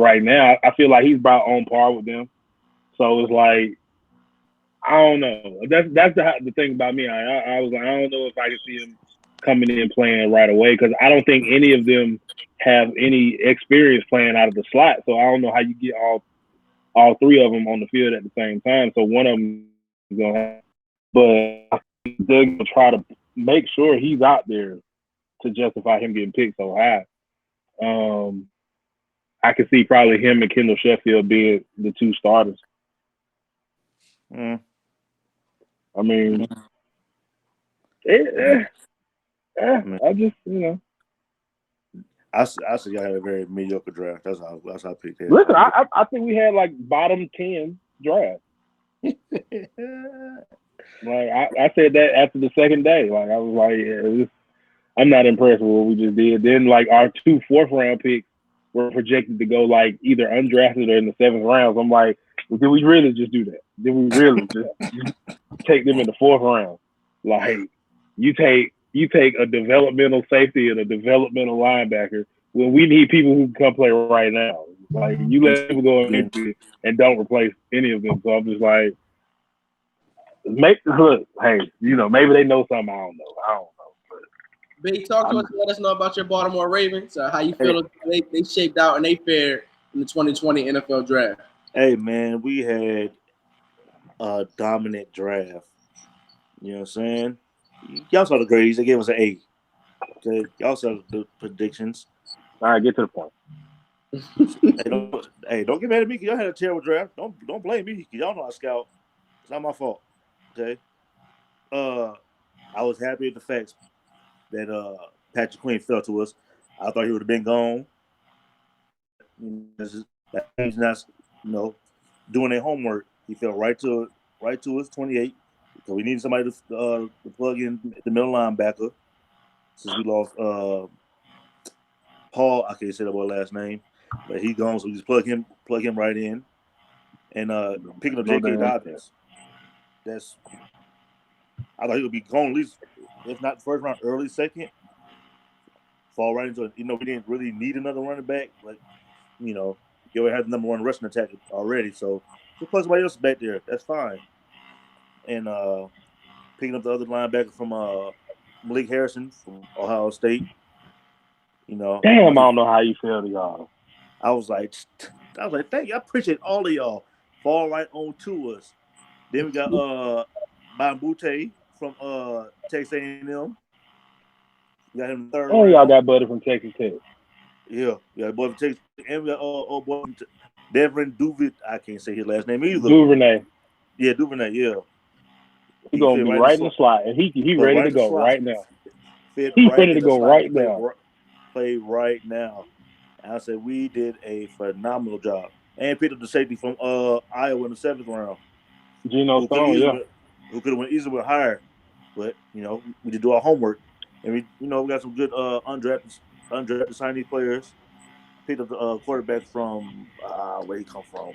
right now. I feel like he's about on par with them. So it's like I don't know. That's the thing about me. I was like I don't know if I can see him coming in playing right away because I don't think any of them have any experience playing out of the slot. So I don't know how you get all three of them on the field at the same time. So one of them is gonna have, but I think they're gonna try to make sure he's out there to justify him getting picked so high. I could see probably him and Kendall Sheffield being the two starters. Mm. I mean, I just I see y'all had a very mediocre draft. That's how I picked it. Listen, I think we had like bottom 10 draft. Like I said that after the second day. Like I was like, I'm not impressed with what we just did. Then like our 2 4th-round picks were projected to go like either undrafted or in the 7th round. So I'm like, well, did we really just do that? Did we really just take them in the 4th round? Like you take a developmental safety and a developmental linebacker when we need people who can come play right now. Like you let people go in and don't replace any of them. So I'm just like, look, hey, maybe they know something I don't know. But Big, talk to us. Let us know about your Baltimore Ravens. How you feel they shaped out and they fared in the 2020 NFL Draft. Hey man, we had a dominant draft. You know what I'm saying? Y'all saw the grades. They gave us an A. Okay, y'all saw the predictions. All right, get to the point. Don't get mad at me because y'all had a terrible draft. Don't blame me because y'all know I scout. It's not my fault. Okay. I was happy at the fact that Patrick Queen fell to us. I thought he would have been gone. He's not, doing their homework. He fell right to us, 28. So we needed somebody to plug in the middle linebacker since we lost Paul. I can't say that boy last name, but he gone, so we just plug him right in, and picking up J.K. Dobbins. I thought he would be gone at least, if not the first round, early second. Fall right into it. We didn't really need another running back, but you already had the number 1 rushing attack already, so just plug somebody else back there. That's fine. And picking up the other linebacker from Malik Harrison from Ohio State. Damn, I don't know how you feel to y'all. I was like, thank you. I appreciate all of y'all. Fall right on to us. Then we got Bambute from Texas A&M. We got him third. Oh, y'all got Buddy from Texas Tech. Yeah, boy from Texas. And we got boy from Devin Duvit. I can't say his last name either. Duvernay. Yeah, Duvernay. Yeah. He's gonna be right in the slot, and he ready to go right now. He's ready to go right now. Play right now. And I said we did a phenomenal job, and picked up the safety from Iowa in the 7th round. Geno Stone, who could have went easily higher, but we did do our homework, and we got some good undrafted signee players. Picked up the quarterback from where he come from.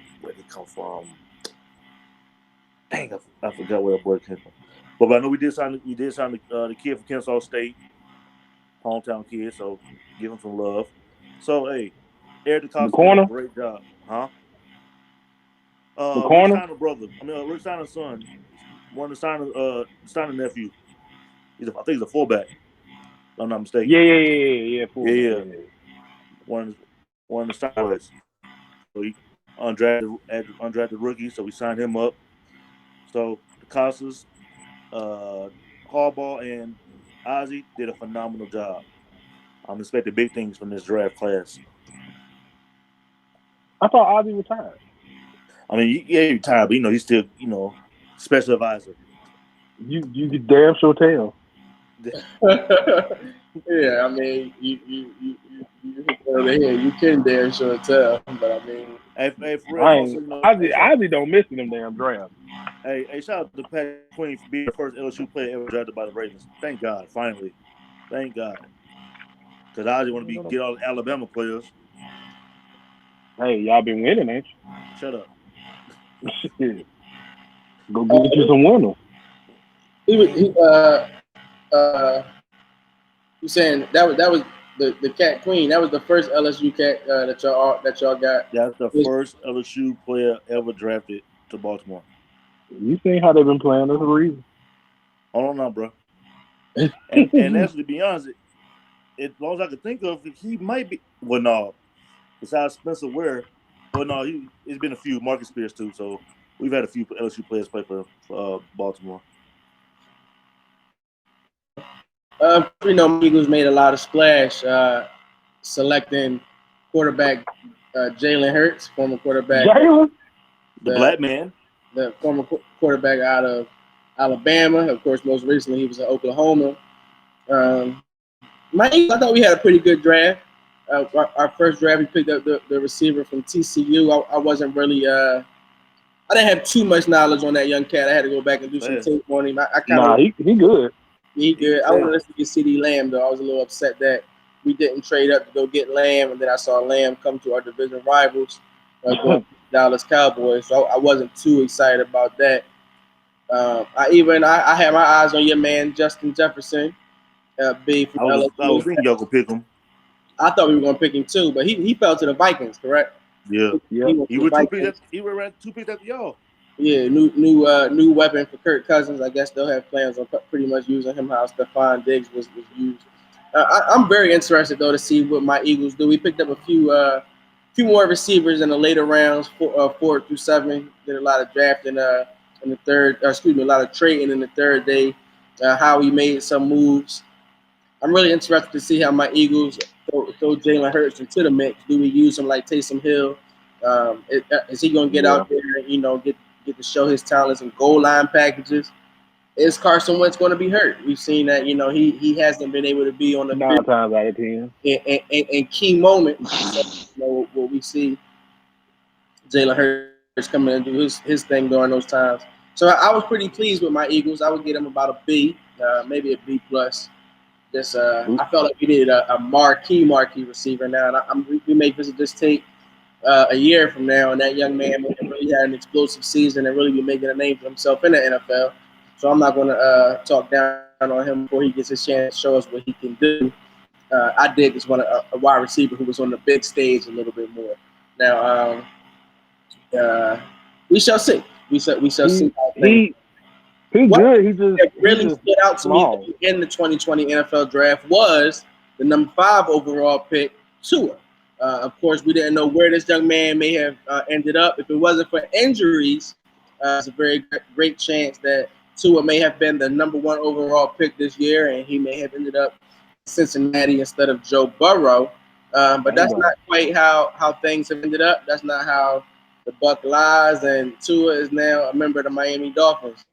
Dang, I forgot where the boy came from. But I know we did sign the kid from Kennesaw State, hometown kid. So give him some love. So hey, Eric DeCosta did a great job, huh? The corner? Rick Steiner's brother. Rick Steiner's son. One of the Steiner nephew. I think he's a fullback. If I'm not mistaken. Yeah. Fullback. Yeah. One of the Steiners. So he undrafted rookie. So we signed him up. So the Costas, Harbaugh, and Ozzie did a phenomenal job. I'm expecting big things from this draft class. I thought Ozzie retired. I mean, he retired, but he's still, special advisor. You damn sure tell. Yeah, I mean, you can damn sure tell, but I mean, hey, for real, Ozzie don't miss them damn draft. Hey, shout out to Patrick Queen for being the first LSU player ever drafted by the Ravens. Thank God, finally. Thank God. Because I just want to get all the Alabama players. Hey, y'all been winning, ain't you? Shut up. Go get you some winners. You saying that was the Cat Queen. That was the first LSU cat that y'all got. That's the first LSU player ever drafted to Baltimore. You seen how they've been playing? There's a reason. Hold on now, bro. And actually, to be honest, as long as I can think of, he might be. Well, no. Besides Spencer Ware, well, no, it's been a few. Marcus Spears too. So we've had a few LSU players play for Baltimore. Eagles made a lot of splash selecting quarterback Jalen Hurts, former quarterback. Jalen, the black man, the former quarterback out of Alabama. Of course, most recently he was in Oklahoma. I thought we had a pretty good draft. Our first draft, we picked up the receiver from TCU. I wasn't really I didn't have too much knowledge on that young cat. I had to go back and do some tape on him. He good. He good. I wanted us to get CD Lamb, though. I was a little upset that we didn't trade up to go get Lamb, and then I saw Lamb come to our division rivals, Dallas Cowboys. So I wasn't too excited about that. I had my eyes on your man Justin Jefferson. B from LSU. I was thinking y'all could pick him. I thought we were going to pick him too, but he fell to the Vikings, correct? Yeah. He were two picks after y'all. Yeah, new weapon for Kirk Cousins. I guess they'll have plans on pretty much using him how Stephon Diggs was used. I'm very interested though to see what my Eagles do. We picked up a few more receivers in the later rounds, 4 through 7. Did a lot of drafting in the third. A lot of trading in the third day. How he made some moves. I'm really interested to see how my Eagles throw Jalen Hurts into the mix. Do we use him like Taysom Hill? Is he going to get out there and get to show his talents in goal line packages? Is Carson Wentz going to be hurt? We've seen that he hasn't been able to be on the 9 times out of 10 in key moments. So, what we see Jalen Hurts coming and do his thing during those times. So I was pretty pleased with my Eagles. I would give them about a B, maybe a B plus. I felt like we needed a marquee receiver now, and we may visit this tape a year from now, and that young man really had an explosive season and really be making a name for himself in the NFL. So I'm not going to talk down on him before he gets his chance to show us what he can do. I did just want a wide receiver who was on the big stage a little bit more. Now, we shall see. We shall see. He's good. He just really stood out to me in the 2020 NFL draft was the number 5 overall pick, Tua. Of course, we didn't know where this young man may have ended up. If it wasn't for injuries, it's a very great chance that Tua may have been the number 1 overall pick this year, and he may have ended up in Cincinnati instead of Joe Burrow. But that's not quite how things have ended up. That's not how the buck lies, and Tua is now a member of the Miami Dolphins.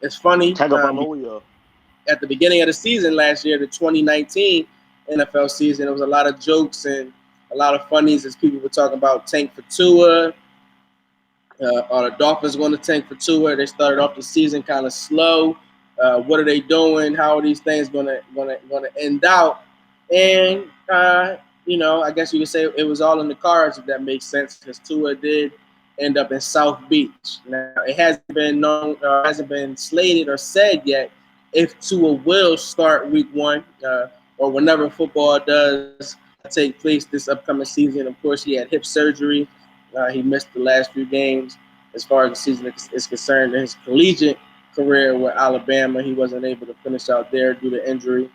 It's funny. At the beginning of the season last year, the 2019 NFL season, there was a lot of jokes and a lot of funnies as people were talking about tank for Tua. Are the Dolphins going to tank for Tua? They started off the season kind of slow. What are they doing? How are these things going to end out? And I guess you could say it was all in the cards, if that makes sense, because Tua did end up in South Beach. Now, it hasn't been known, hasn't been slated or said yet if Tua will start week 1 or whenever football does take place this upcoming season. Of course, he had hip surgery. He missed the last few games as far as the season is concerned. In his collegiate career with Alabama, he wasn't able to finish out there due to injury.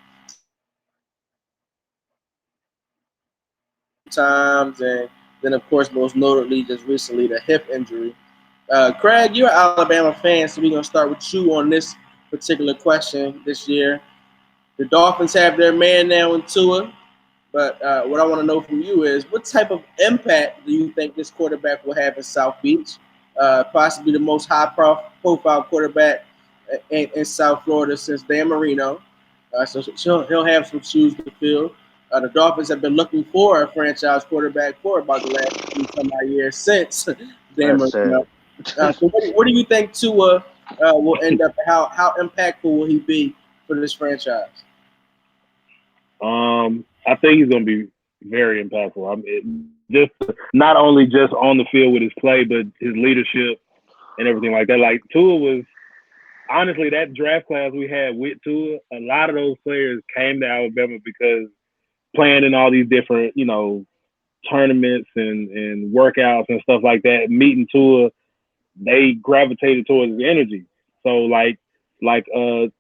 Times, and then, of course, most notably, just recently, the hip injury. Craig, you're an Alabama fan, so we're going to start with you on this particular question this year. The Dolphins have their man now in Tua, but what I want to know from you is what type of impact do you think this quarterback will have in South Beach? Possibly the most high-profile quarterback in South Florida since Dan Marino. So he'll have some shoes to fill. The Dolphins have been looking for a franchise quarterback for about the last few years since Dan Marino. So what do you think Tua will end up? How impactful will he be for this franchise? I think he's going to be very impactful. Just not only just on the field with his play, but his leadership and everything like that. Like Tua was honestly that draft class we had with Tua. A lot of those players came to Alabama because playing in all these different, tournaments and workouts and stuff like that, meeting Tua, they gravitated towards his energy. So like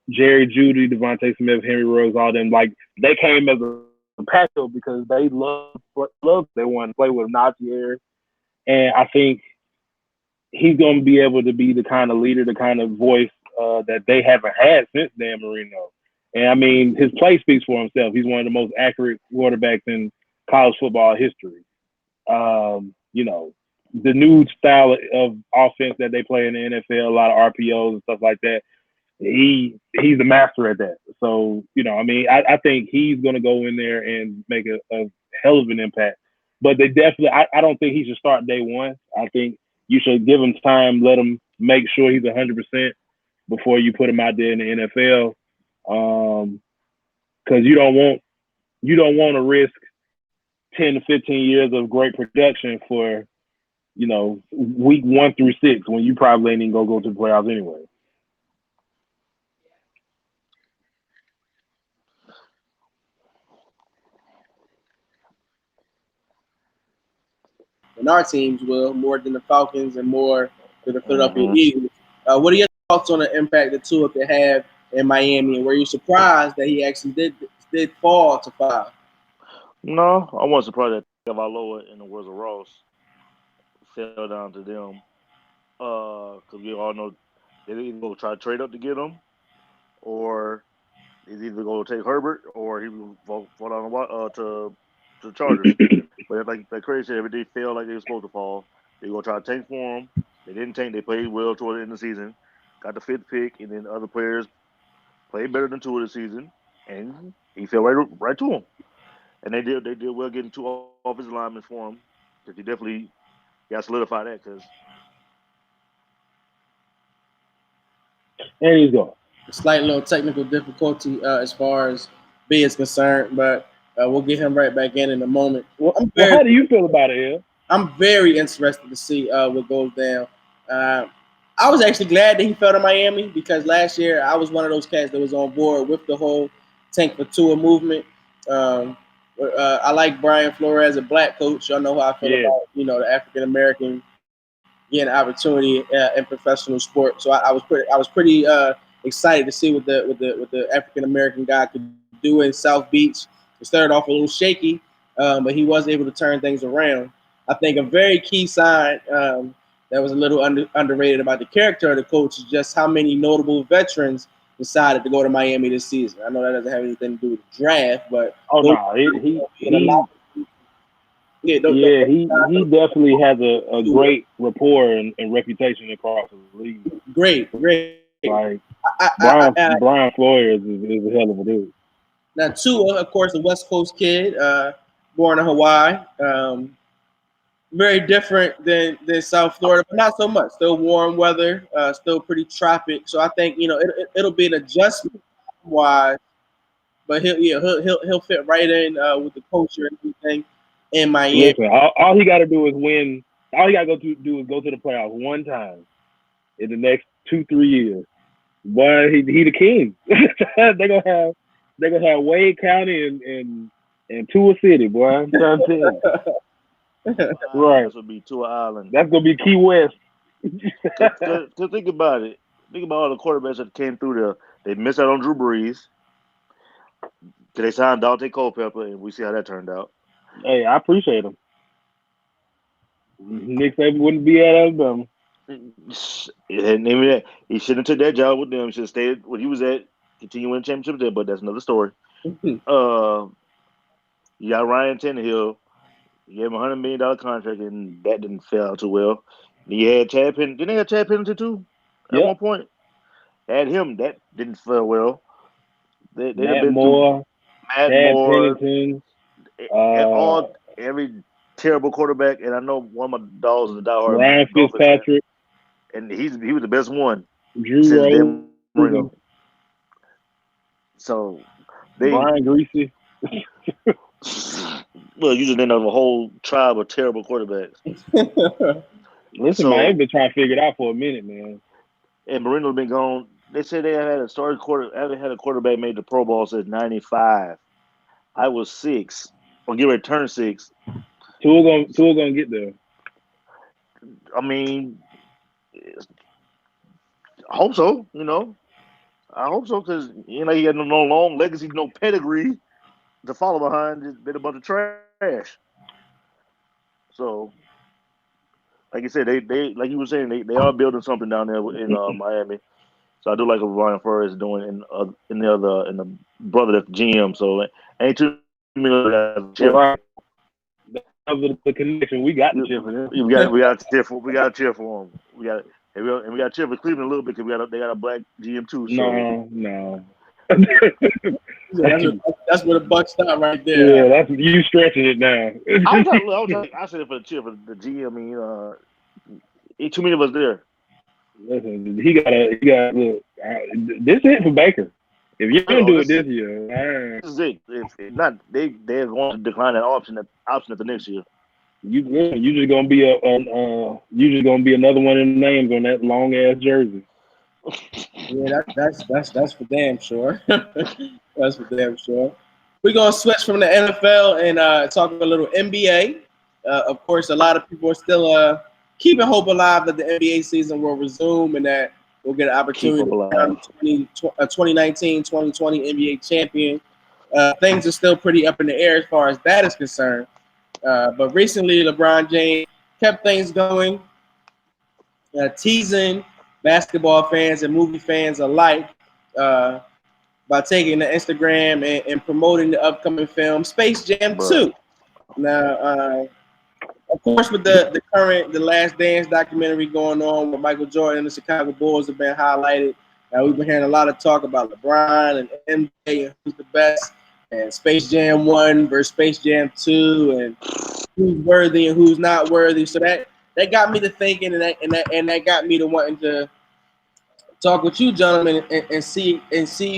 Jerry Judy, Devontae Smith, Henry Ruggs, all them, like they came as a package because they love they wanted to play with Najee Harris. And I think he's going to be able to be the kind of leader, the kind of voice that they haven't had since Dan Marino. And I mean, his play speaks for himself. He's one of the most accurate quarterbacks in college football history. The new style of offense that they play in the NFL, a lot of RPOs and stuff like that. He's the master at that. So, I think he's going to go in there and make a hell of an impact. But they definitely, I don't think he should start day one. I think you should give him time, let him make sure he's 100% before you put him out there in the NFL. Because you don't want to risk 10 to 15 years of great production for, week 1 through 6 when you probably ain't even gonna go to the playoffs anyway. And our teams will, more than the Falcons and more than the Philadelphia Eagles. What are your thoughts on the impact that Tua could have in Miami, and were you surprised that he actually did fall to 5? No, I wasn't surprised that Tagavailoa, in the words of Ross, fell down to them. Because we all know they either go try to trade up to get him, or he's either going to take Herbert, or he will fall down to the Chargers. But like Craig said, everything fell like they were supposed to fall. They were going to try to tank for him. They didn't tank. They played well toward the end of the season. Got the 5th pick, and then other players played better than Tua this season, and he fell right to him. And they did well getting 2 offensive linemen for him, because he definitely got to solidify that. There you go. A slight little technical difficulty as far as B is concerned, but we'll get him right back in a moment. Well, how do you feel about it, Hill? I'm very interested to see what goes down. I was actually glad that he fell to Miami, because last year I was one of those cats that was on board with the whole tank for Tua movement. I like Brian Flores, a black coach. Y'all know how I feel about the African American getting an opportunity in professional sport. So I was pretty excited to see what the African American guy could do in South Beach. It started off a little shaky, but he was able to turn things around. I think a very key sign that was a little underrated about the character of the coach is just how many notable veterans decided to go to Miami this season. I know that doesn't have anything to do with the draft, but he definitely has a great rapport and reputation across the league. Great. Like Brian Flores is a hell of a dude. Now Tua, of course, a West Coast kid, born in Hawaii. Very different than South Florida, but not so much. Still warm weather, still pretty tropic. So I think it'll be an adjustment wise, but he'll fit right in with the culture and everything in Miami. Listen, all he got to do is win. All he got to do is go to the playoffs one time in the next 2-3 years. Boy, he the king. They're gonna have Wade County and Tua City, boy. I'm trying to tell you. Right. This would be Tua Island. That's gonna be Key West. To think about it. Think about all the quarterbacks that came through there. They missed out on Drew Brees. They signed Dante Culpepper, and we see how that turned out. Hey, I appreciate him. Nick Saban wouldn't be at Alabama. He shouldn't have took that job with them. He should have stayed where he was at, continue winning championships there, but that's another story. You got Ryan Tannehill. You gave him $100 million contract, and that didn't fail out too well. You had Chad Pennington. Didn't they have Chad Pennington too? At one point. Had him. That didn't feel well. Matt Moore, Pennington. Every terrible quarterback, and I know one of my dogs is a diehard Ryan Fitzpatrick. And he was the best one. Drew Rosen. So Brian Greasy. Well, you just ended up a whole tribe of terrible quarterbacks. Listen, Miami been trying to figure it out for a minute, man. And Marino's been gone. They said they haven't had a quarterback made the Pro Bowl since '95. I was 6. Or get ready to turn 6. Tua gonna get there. I mean, I hope so. I hope so because he had no long legacy, no pedigree to follow behind. It's been a bunch of trash. So, like you said, they like you were saying, they are building something down there in Miami. So I do like what Ryan Flores is doing in the brother that's GM. So ain't too many guys cheer. Right. The connection we got to cheer for them. We got to cheer for them. We got to cheer for Cleveland a little bit because they got a black GM too. So. No. That's where the buck stop right there. Yeah, that's you stretching it now. I said it for the cheer for the GM. I mean, ain't too many of us there. Listen, he got look. This is it for Baker. If you don't do it this year, this is it. If not, they're going to decline that option at the next year. You just gonna be another one of the names on that long ass jersey. Yeah, that's for damn sure. That's for damn sure. We're gonna switch from the NFL and talk a little NBA. Of course, a lot of people are still keeping hope alive that the NBA season will resume and that we'll get an opportunity to crown 2019-2020 NBA champion. Things are still pretty up in the air as far as that is concerned. But recently, LeBron James kept things going, teasing basketball fans and movie fans alike by taking the Instagram and promoting the upcoming film Space Jam 2. Now, of course, with the Last Dance documentary going on, where Michael Jordan and the Chicago Bulls have been highlighted, we've been hearing a lot of talk about LeBron and MJ and who's the best, and Space Jam 1 versus Space Jam 2, and who's worthy and who's not worthy. So that got me to thinking, and that got me to wanting to talk with you, gentlemen, and see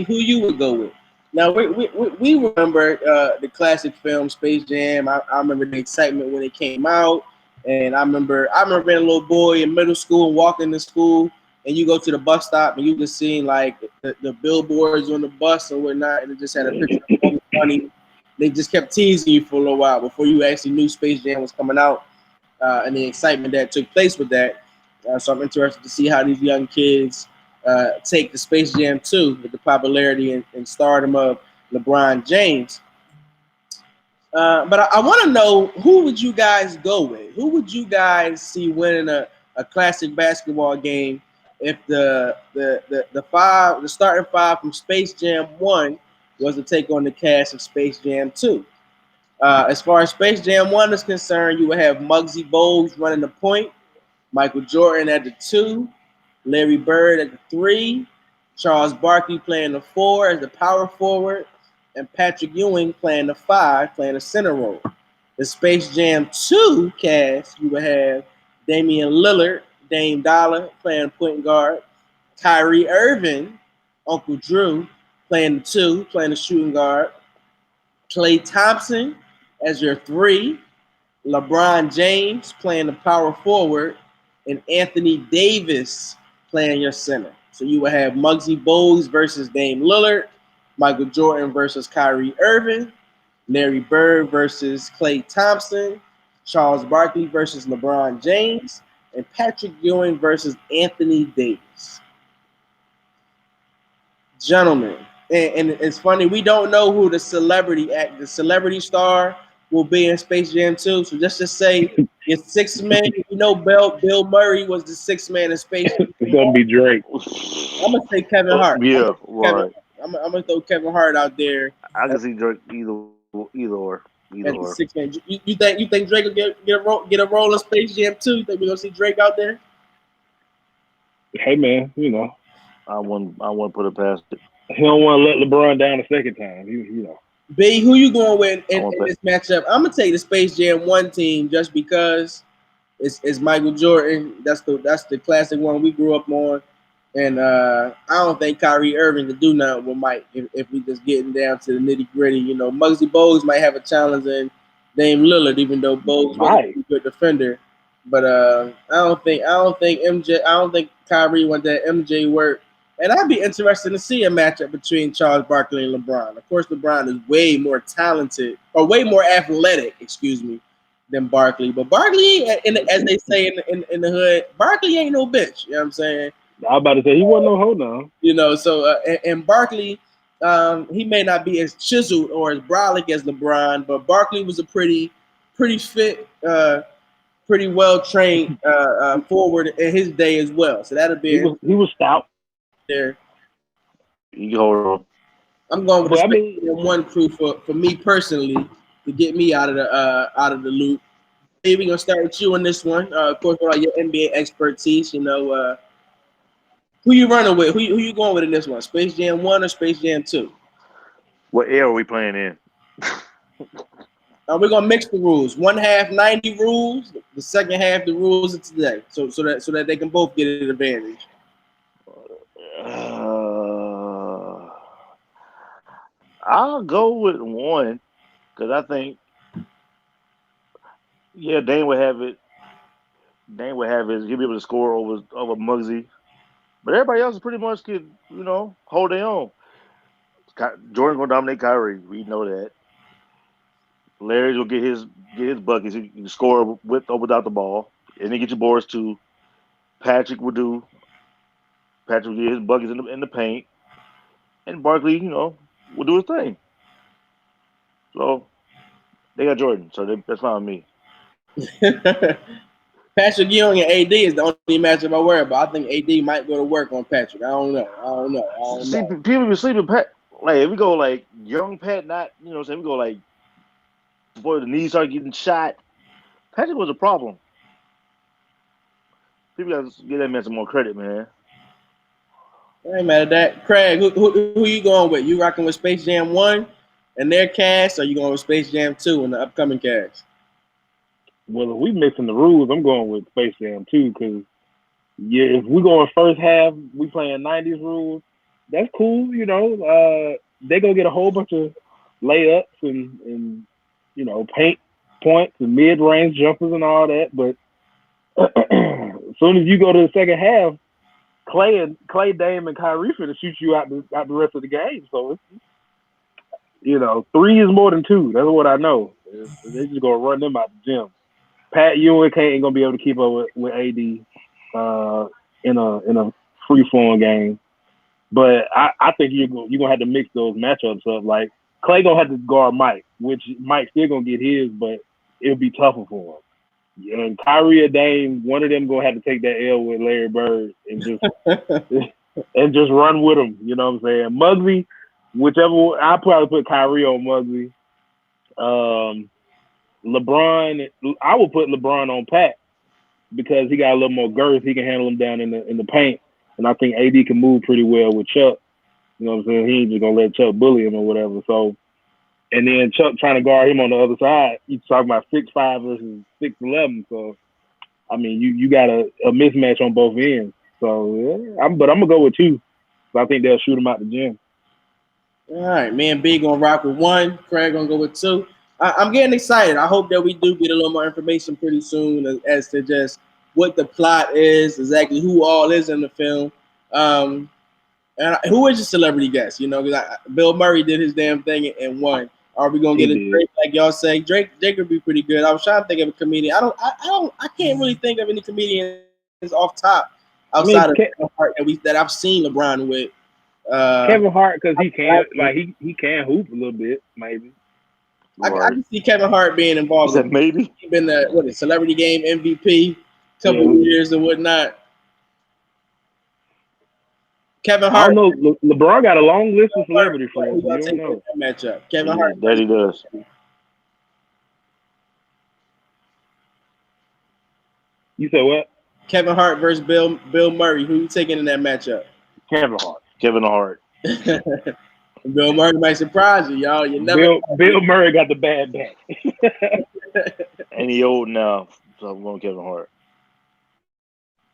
who you would go with. Now we remember the classic film Space Jam. I remember the excitement when it came out, and I remember being a little boy in middle school and walking to school, and you go to the bus stop and you just see like the billboards on the bus and whatnot, and it just had a picture of Bugs Bunny. They just kept teasing you for a little while before you actually knew Space Jam was coming out, and the excitement that took place with that. So I'm interested to see how these young kids take the Space Jam 2 with the popularity and stardom of LeBron James. But I want to know, who would you guys go with? Who would you guys see winning a classic basketball game if the starting five from Space Jam 1 was to take on the cast of Space Jam 2? As far as Space Jam 1 is concerned, you would have Muggsy Bogues running the point, Michael Jordan at the 2, Larry Bird at the 3, Charles Barkley playing the 4 as the power forward, and Patrick Ewing playing the 5, playing the center role. The Space Jam 2 cast, you would have Damian Lillard, Dame Dollar playing point guard, Kyrie Irving, Uncle Drew playing the 2, playing the shooting guard, Klay Thompson as your 3, LeBron James playing the power forward, and Anthony Davis playing your center. So you would have Muggsy Bogues versus Dame Lillard, Michael Jordan versus Kyrie Irving, Larry Bird versus Klay Thompson, Charles Barkley versus LeBron James, and Patrick Ewing versus Anthony Davis. Gentlemen, and it's funny, we don't know who the celebrity star will be in Space Jam 2. So let's just say it's 6 men. You know, Bill Murray was the 6th man in Space Jam. It's gonna be Drake. I'm gonna say Kevin Hart. Yeah, right. I'm gonna throw Kevin Hart out there. I can see Drake either or. 6 man. You think Drake will get a role in Space Jam 2? You think we're gonna see Drake out there? Hey man, you know, I wouldn't put it past it. He don't want to let LeBron down a second time. You know. B, who you going with in this matchup? I'm gonna take the Space Jam 1 team just because it's Michael Jordan. That's the classic one we grew up on, and I don't think Kyrie Irving could do nothing with Mike if we just getting down to the nitty gritty. You know, Muggsy Bogues might have a challenge in Dame Lillard, even though Bogues was a good defender. But I don't think Kyrie want that MJ work And I'd be interested to see a matchup between Charles Barkley and LeBron. Of course, LeBron is way more talented, or way more athletic, than Barkley. But Barkley, as they say in the hood, Barkley ain't no bitch. You know what I'm saying? I was about to say he wasn't no hoe now. You know, so and Barkley, he may not be as chiseled or as brolic as LeBron, but Barkley was a pretty fit, pretty well trained forward in his day as well. So that'll be he was stout there. You hold on. I'm going with the Space Jam 1 crew for me personally to get me out of the loop. Hey, we're gonna start with you on this one. Of course, with all your NBA expertise, you know, who you running with? Who you going with in this one? Space Jam 1 or Space Jam 2? What era are we playing in? We're gonna mix the rules. One half 90 rules, the second half the rules of today, so that they can both get an advantage. I'll go with 1 because I think, Dane would have it. Dane would have his. He'll be able to score over Muggsy, but everybody else pretty much could, hold their own. Jordan gonna dominate Kyrie. We know that. Larry's will get his buckets. He can score with or without the ball, and then get your boards too. Patrick will get his buckets in the paint, and Barkley, will do his thing. So they got Jordan, so that's fine with me. Patrick Ewing and AD is the only matchup I worry about. I think AD might go to work on Patrick. I don't know. See, people be sleeping Pat. Like if we go like young Pat, not we go like before the knees start getting shot. Patrick was a problem. People got to give that man some more credit, man. I ain't mad at that. Craig, who you going with? You rocking with Space Jam 1 and their cast, or you going with Space Jam 2 and the upcoming cast? Well, if we mixing the rules, I'm going with Space Jam 2 because, if we go in first half, we playing 90s rules, that's cool, they go get a whole bunch of layups and paint points and mid-range jumpers and all that, but as soon as you go to the second half, Clay, Dame, and Kyrie finna shoot you out the rest of the game. So it's, 3 is more than 2. That's what I know. They just gonna run them out the gym. Pat Ewing ain't gonna be able to keep up with AD in a free flowing game. But I think you're gonna have to mix those matchups up. Like Clay gonna have to guard Mike, which Mike still gonna get his, but it'll be tougher for him. And Kyrie or Dame, one of them gonna have to take that L with Larry Bird and just run with him. You know what I'm saying? Muggsy, whichever. I'll probably put Kyrie on Muggsy. LeBron, I will put LeBron on Pat because he got a little more girth. He can handle him down in the paint, and I think AD can move pretty well with Chuck. You know what I'm saying? He ain't just gonna let Chuck bully him or whatever. So. And then Chuck trying to guard him on the other side. He's talking about 6'5" versus 6'11". So, I mean, you got a mismatch on both ends. So, I'm gonna go with 2. So I think they'll shoot him out the gym. All right, me and B gonna rock with 1. Craig gonna go with 2. I'm getting excited. I hope that we do get a little more information pretty soon as to just what the plot is, exactly who all is in the film, and who is your celebrity guest? Because Bill Murray did his damn thing and won. Are we gonna get a Drake like y'all say? Drake would be pretty good. I was trying to think of a comedian. I can't really think of any comedians off top outside of Kevin Hart that I've seen LeBron with. Kevin Hart because he can hoop a little bit maybe. I can see Kevin Hart being involved. Maybe he's been the celebrity game MVP couple of years and whatnot. Kevin Hart. I don't know. LeBron got a long list of celebrity friends. You don't know. Matchup. Kevin Hart. That he does. You said what? Kevin Hart versus Bill Murray. Who you taking in that matchup? Kevin Hart. Kevin Hart. Bill Murray might surprise you, y'all. You never. Bill Murray got the bad back. And he old now, so I'm going Kevin Hart.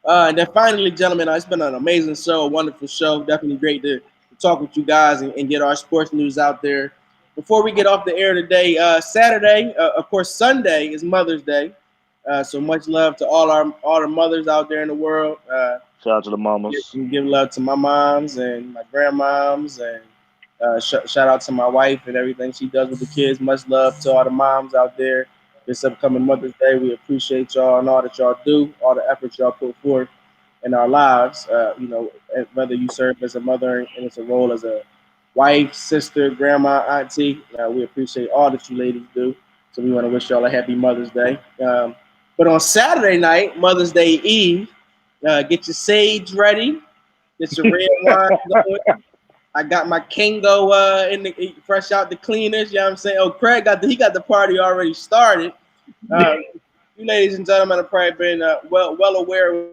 And then finally, gentlemen, it's been an amazing show, a wonderful show. Definitely great to talk with you guys and get our sports news out there. Before we get off the air today, Saturday, of course, Sunday is Mother's Day. So much love to all the mothers out there in the world. Shout out to the mamas. Give love to my moms and my grandmoms, and shout out to my wife and everything she does with the kids. Much love to all the moms out there. This upcoming Mother's Day, we appreciate y'all and all that y'all do, all the efforts y'all put forth in our lives. Whether you serve as a mother and it's a role as a wife, sister, grandma, auntie, we appreciate all that you ladies do. So we want to wish y'all a happy Mother's Day. But on Saturday night, Mother's Day Eve, get your sage ready, get your red wine going. I got my Kango fresh out the cleaners. You know what I'm saying? Oh, Craig got the party already started. You ladies and gentlemen have probably been well aware of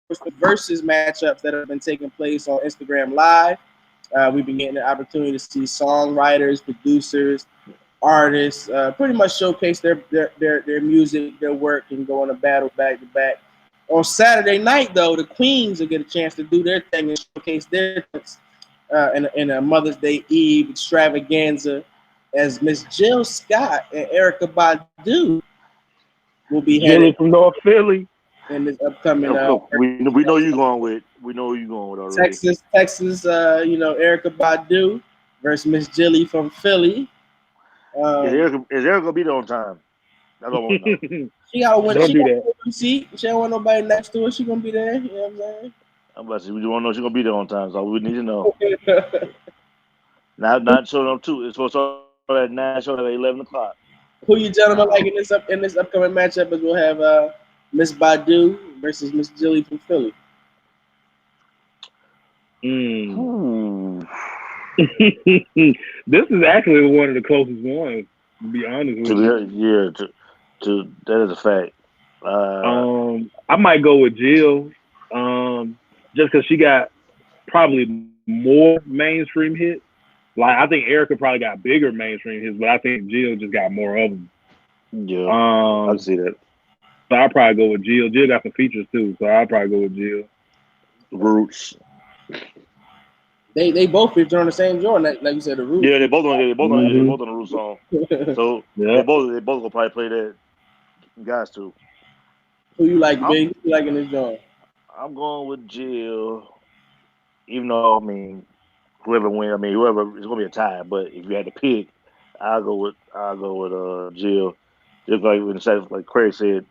the versus matchups that have been taking place on Instagram Live. We've been getting the opportunity to see songwriters, producers, artists pretty much showcase their music, their work, and go on a battle back to back. On Saturday night, though, the Queens will get a chance to do their thing and showcase their things in a Mother's Day Eve extravaganza, as Miss Jill Scott and Erykah Badu will be headed from North Philly in this upcoming. We know you're going with. We know you're going with already. Texas. Erykah Badu versus Miss Jilly from Philly. Is Erykah gonna be there on time? That's what I want to know. She gotta win. Don't do that. She don't want nobody next to her. She gonna be there. You know what I'm saying? I'm about to say, we want to know she's gonna be there on time, so we need to know. Not showing up too. It's supposed to start at 9, showing up at 11 o'clock. Who you gentlemen like in this upcoming matchup? Is we'll have Miss Badu versus Miss Jilly from Philly. This is actually one of the closest ones, to be honest with you. To that is a fact. I might go with Jill, just because she got probably more mainstream hits. Like, I think Erykah probably got bigger mainstream hits, but I think Jill just got more of them. Yeah, I can see that. So I'll probably go with Jill. Jill got some features too, so I'll probably go with Jill. Roots. They both feature on the same joint, like you said, the Roots. Yeah, they both on the Roots song. So they both gonna probably play that. You guys too. Who you like, Big? Who you like in this joint? I'm going with Jill. Even though whoever wins, whoever, it's gonna be a tie. But if you had to pick, I'll go with Jill. Just like Craig said,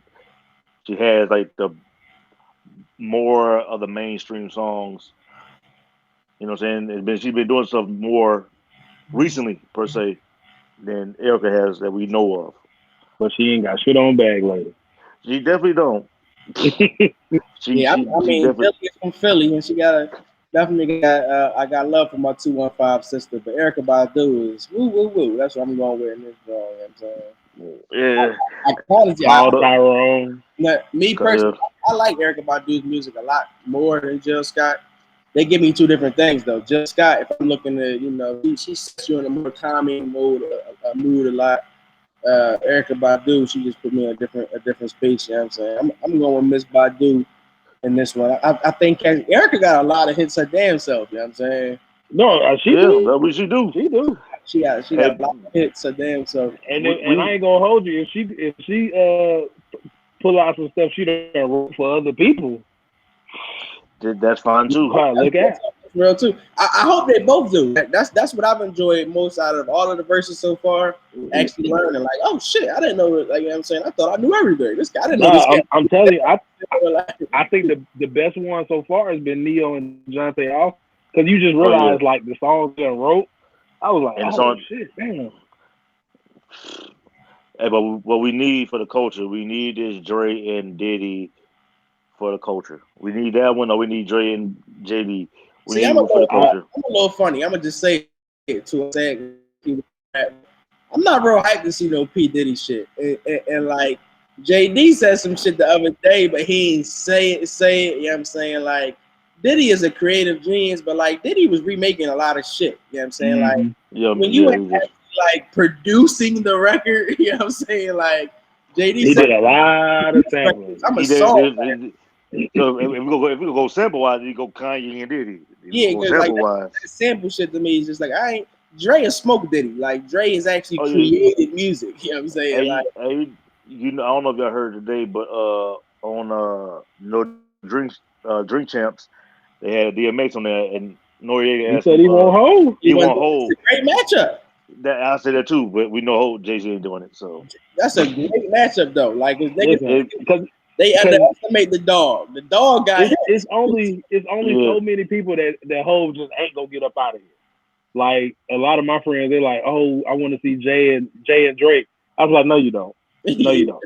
she has like the more of the mainstream songs. You know what I'm saying? She's been doing stuff more recently, per se, than Erykah has that we know of. But she ain't got shit on bag later. She definitely don't. Jilly is from Philly, and she definitely got. I got love for my 215 sister, but Erykah Badu is woo woo woo. That's what I'm going with in this drawing. You know what I'm saying? Yeah. I call it me personally, I like Erykah Badu's music a lot more than Jill Scott. They give me two different things though. Jill Scott, if I'm looking at, she sets you in a more calming mood a lot. Erykah Badu, she just put me in a different space. You know what I'm saying? I'm going with Miss Badu in this one. I think Erykah got a lot of hits her damn self. You know what I'm saying? No, she do. That's what she do. She do. She got a lot of hits her damn self. And I ain't gonna hold you. If she pull out some stuff she done wrote for other people, that's fine too. Look at real too. I hope they both do. That's what I've enjoyed most out of all of the verses so far. Actually learning, like, oh shit, I didn't know. Like, you know what I'm saying, I thought I knew everything. This guy, I didn't know this guy. I'm telling you, I think the best one so far has been Neo and Jonte Off, because you just realize like the songs they wrote. I was like, shit, damn. Hey, but what we need for the culture, we need this Dre and Diddy for the culture. We need that one, or we need Dre and JD. I'm a little funny. I'm gonna just say it to say I'm not real hyped to see no P Diddy shit. And like JD said some shit the other day, but he ain't say it. You know what I'm saying? Like, Diddy is a creative genius, but like Diddy was remaking a lot of shit. You know what I'm saying? Like when you like producing the record, you know what I'm saying? Like JD did a lot of sampling. I'm a song. So if we go sample wise, you go Kanye and Diddy. Because like that sample shit to me is just like Dre and Smoke Diddy. Like Dre has actually created music. You know what I'm saying? I don't know if y'all heard today, but on Drink Champs, they had DMX on there, and Noriega He asked said him, he won't hold. He won't hold. It's a great matchup. That I say that too, but we know Jay-Z ain't doing it. So that's a great matchup, though. Like Because they underestimate the dog. The dog got it's only so many people that Hov just ain't gonna get up out of here. Like a lot of my friends, they're like, "Oh, I want to see Jay and Drake." I was like, "No, you don't. No, you don't."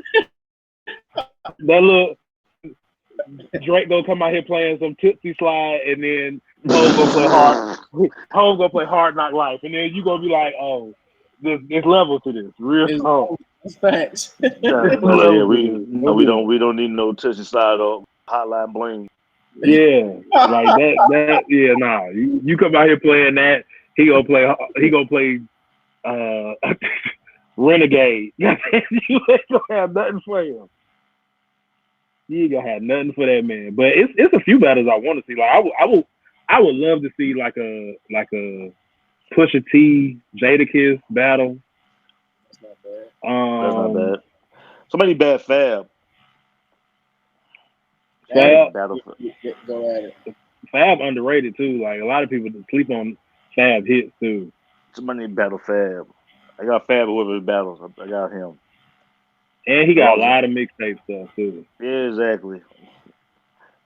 That little Drake gonna come out here playing some Tootsie Slide, and then Hov gonna play hard. Hov gonna play Hard Knock Life, and then you gonna be like, "Oh, there's level to this, real talk." It's facts. we don't need no Tootsie Slide or Hotline Bling. Yeah, like that. Yeah, nah. You come out here playing that. He gonna play Renegade. You ain't gonna have nothing for him. You ain't gonna have nothing for that man. But it's a few battles I want to see. Like I would love to see like a Pusha T Jadakiss battle. That's not bad. That's not bad. So many bad Fab. Fab, go at it. Fab underrated too. Like a lot of people sleep on Fab hits too. Somebody battle Fab. I got Fab whoever battles. I got him. And he got a lot of mixtape stuff too. Yeah, exactly.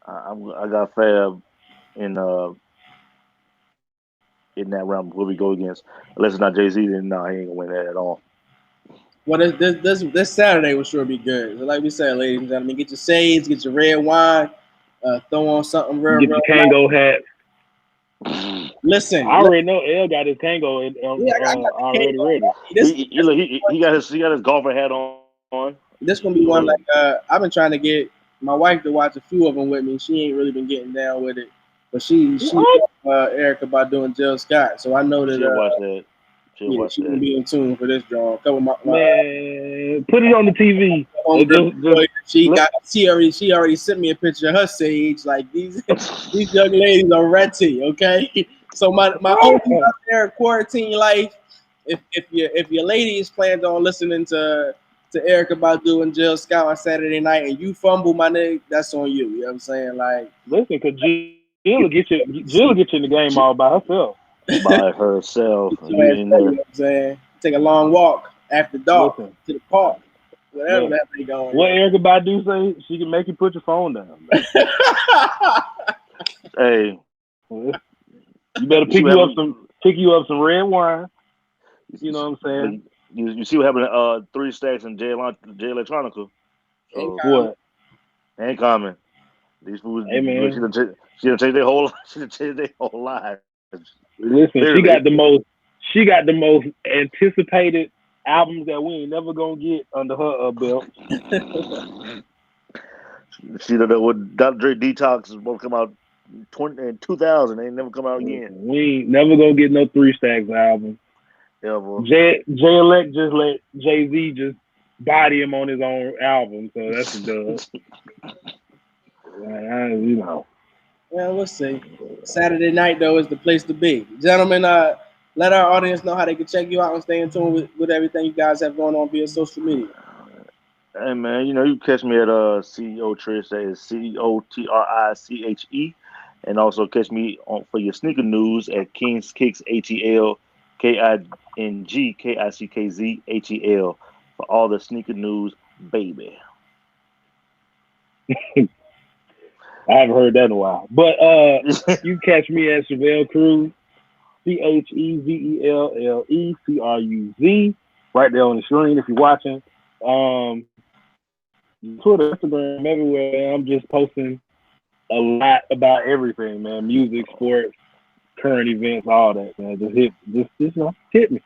I got Fab in that round where we go against. Unless it's not Jay-Z, then no, he ain't gonna win that at all. Well, this Saturday will sure be good. So like we said, ladies and gentlemen, get your shades, get your red wine, throw on something real. Get your Kango hat. Listen, I already know L got his Kango already ready. He got his golfer hat on. This gonna be one like I've been trying to get my wife to watch a few of them with me. She ain't really been getting down with it, but she Erica by doing Jill Scott, so I know that she'll watch that. She can be in tune for this draw. Man, put it on the TV. She already sent me a picture of her Sage. Like these young ladies are ratty, okay? So my only out there quarantine life, if your ladies plans on listening to Erica Badu and Jill Scott on Saturday night and you fumble my nigga, that's on you. You know what I'm saying? Like listen, cause Jill will get you in the game all by herself. By herself. You know what I'm saying? Take a long walk after dark to the park. Whatever that be going. What Erica Badu say? She can make you put your phone down. Hey. You better pick you up some red wine. You know what I'm saying? You see what happened to 3 Stacks and Jay Electronica. What? Ain't common. These fools, hey man. She done changed their whole life. Listen, she got the most anticipated albums that we ain't never gonna get under her belt. She done with Dr. Dre Detox is supposed to come out in 2000. They ain't never come out again. We ain't never gonna get no 3 Stacks album. Ever. J-Elect just let Jay-Z just body him on his own album, so that's a dub. You know. Well, we'll see. Saturday night, though, is the place to be. Gentlemen, let our audience know how they can check you out and stay in tune with everything you guys have going on via social media. Hey, man, you can catch me at CEO Triche, that is COTRICHE, and also catch me for your sneaker news at King's Kicks, HEL, KINGKICKZHEL, for all the sneaker news, baby. I haven't heard that in a while. But you catch me at Chevelle Cruz, CHEVELLECRUZ, right there on the screen if you're watching. Twitter, Instagram, everywhere. I'm just posting a lot about everything, man. Music, sports, current events, all that, man. Just hit me.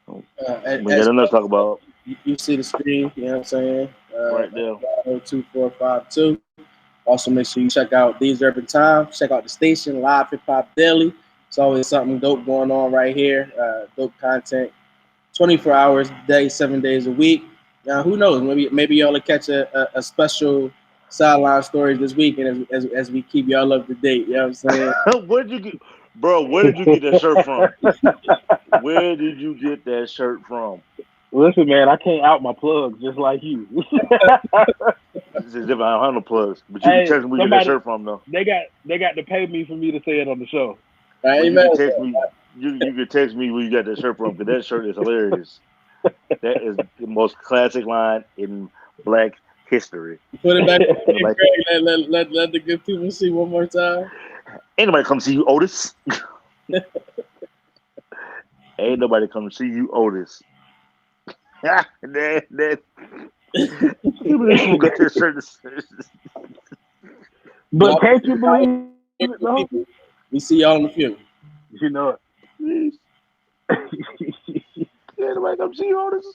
We got enough to talk about. You see the screen, you know what I'm saying? Right there. 2452. Also, make sure you check out These Urban Times. Check out the station, Live Hip Hop Daily. It's always something dope going on right here. Dope content, 24 hours a day, 7 days a week. Now, who knows? Maybe y'all will catch a special Sideline Stories this weekend as we keep y'all up to date. You know what I'm saying? Where did you get that shirt from? Where did you get that shirt from? Listen, man, I can't out my plugs just like you. This is different. I don't have no plugs, but you can text me where you get that shirt from, though. They got to pay me for me to say it on the show. You can text me. You can text me where you got that shirt from, because that shirt is hilarious. That is the most classic line in Black history. Put it back. Let the good people see one more time. Ain't nobody come see you, Otis. Ain't nobody come see you, Otis. Got that shirt. But can't you believe it, though? We see y'all in the funeral. You know it. Ain't nobody come see you, Otis.